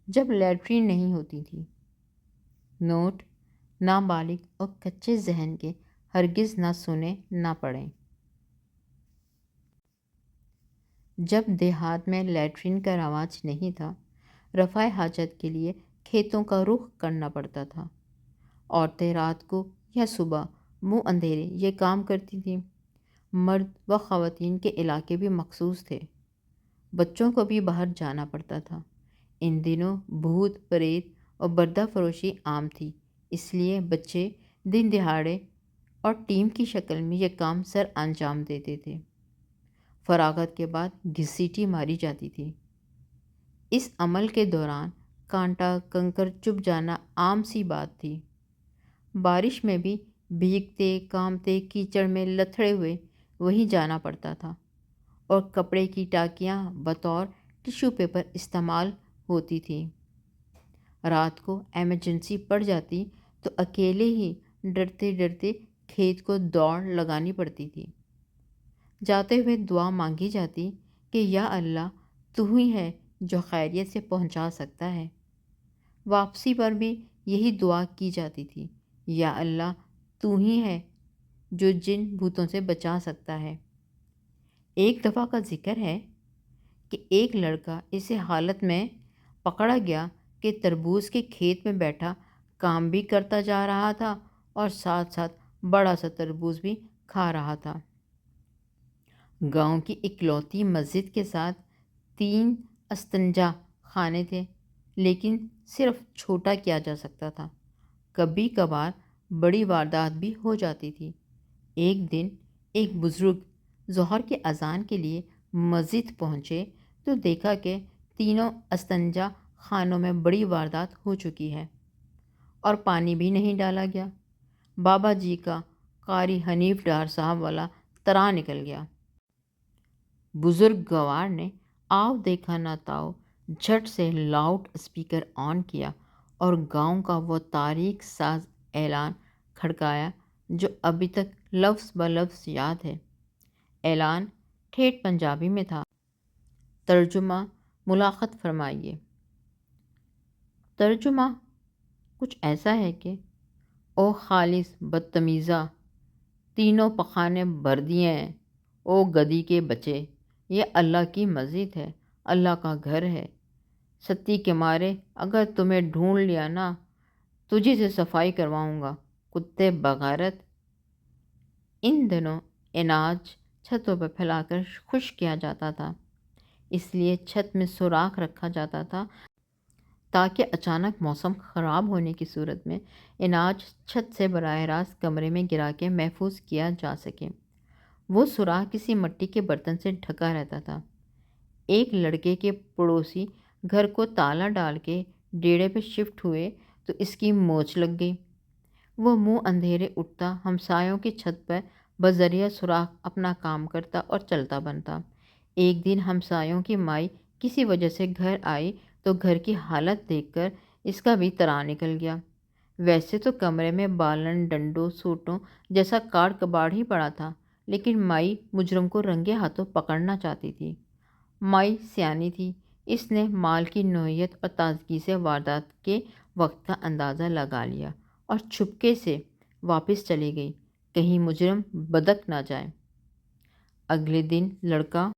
جب لیٹرین نہیں ہوتی تھی۔ نوٹ: نابالغ اور کچے ذہن کے ہرگز نہ سنیں نہ پڑھیں۔ جب دیہات میں لیٹرین کا رواج نہیں تھا، رفع حاجت کے لیے کھیتوں کا رخ کرنا پڑتا تھا۔ عورتیں رات کو یا صبح منہ اندھیرے یہ کام کرتی تھیں۔ مرد و خواتین کے علاقے بھی مخصوص تھے۔ بچوں کو بھی باہر جانا پڑتا تھا۔ ان دنوں بھوت پریت اور بردہ فروشی عام تھی، اس لیے بچے دن دہاڑے اور ٹیم کی شکل میں یہ کام سر انجام دیتے تھے۔ فراغت کے بعد گھسیٹی ماری جاتی تھی۔ اس عمل کے دوران کانٹا کنکر چبھ جانا عام سی بات تھی۔ بارش میں بھی بھیگتے کامتے کیچڑ میں لتھڑے ہوئے وہیں جانا پڑتا تھا، اور کپڑے کی ٹاکیاں بطور ٹیشو پیپر استعمال ہوتی تھیں۔ رات کو ایمرجنسی پڑ جاتی تو اکیلے ہی ڈرتے ڈرتے کھیت کو دوڑ لگانی پڑتی تھی۔ جاتے ہوئے دعا مانگی جاتی کہ یا اللہ تو ہی ہے جو خیریت سے پہنچا سکتا ہے۔ واپسی پر بھی یہی دعا کی جاتی تھی، یا اللہ تو ہی ہے جو جن بھوتوں سے بچا سکتا ہے۔ ایک دفعہ کا ذکر ہے کہ ایک لڑکا اس حالت میں پکڑا گیا کہ تربوز کے کھیت میں بیٹھا کام بھی کرتا جا رہا تھا اور ساتھ ساتھ بڑا سا تربوز بھی کھا رہا تھا۔ گاؤں کی اکلوتی مسجد کے ساتھ 3 استنجا خانے تھے، لیکن صرف چھوٹا کیا جا سکتا تھا۔ کبھی کبھار بڑی واردات بھی ہو جاتی تھی۔ ایک دن ایک بزرگ ظہر کی اذان کے لیے مسجد پہنچے تو دیکھا کہ تینوں استنجا خانوں میں بڑی واردات ہو چکی ہے اور پانی بھی نہیں ڈالا گیا۔ بابا جی کا قاری حنیف ڈار صاحب والا طرح نکل گیا۔ بزرگ گوار نے آؤ دیکھا نہ تاؤ جھٹ سے لاؤڈ اسپیکر آن کیا اور گاؤں کا وہ تاریخ ساز اعلان کھڑکایا جو ابھی تک لفظ بلفظ یاد ہے۔ اعلان ٹھیٹھ پنجابی میں تھا۔ ترجمہ ملاحظت فرمائیے۔ ترجمہ کچھ ایسا ہے کہ او خالص بدتمیزا، تینوں پخانے بھر دیے ہیں، او گدی کے بچے، یہ اللہ کی مسجد ہے، اللہ کا گھر ہے۔ ستی کے مارے اگر تمہیں ڈھونڈ لیا نا، تجھی سے صفائی کرواؤں گا، کتے بغیرت۔ ان دنوں اناج چھتوں پر پھیلا کر خشک کیا جاتا تھا، اس لیے چھت میں سوراخ رکھا جاتا تھا تاکہ اچانک موسم خراب ہونے کی صورت میں اناج چھت سے براہ راست کمرے میں گرا کے محفوظ کیا جا سکے۔ وہ سوراخ کسی مٹی کے برتن سے ڈھکا رہتا تھا۔ ایک لڑکے کے پڑوسی گھر کو تالا ڈال کے ڈیڑے پہ شفٹ ہوئے تو اس کی موچ لگ گئی۔ وہ منہ اندھیرے اٹھتا، ہمسایوں کی چھت پر بذریعہ سوراخ اپنا کام کرتا اور چلتا بنتا۔ ایک دن ہمسایوں کی مائی کسی وجہ سے گھر آئی تو گھر کی حالت دیکھ کر اس کا بھی ترا نکل گیا۔ ویسے تو کمرے میں بالن ڈنڈوں سوٹوں جیسا کاڑ کباڑ ہی پڑا تھا، لیکن مائی مجرم کو رنگے ہاتھوں پکڑنا چاہتی تھی۔ مائی سیانی تھی، اس نے مال کی نوعیت اور تازگی سے واردات کے وقت کا اندازہ لگا لیا اور چھپکے سے واپس چلی گئی، کہیں مجرم بدک نہ جائے۔ اگلے دن لڑکا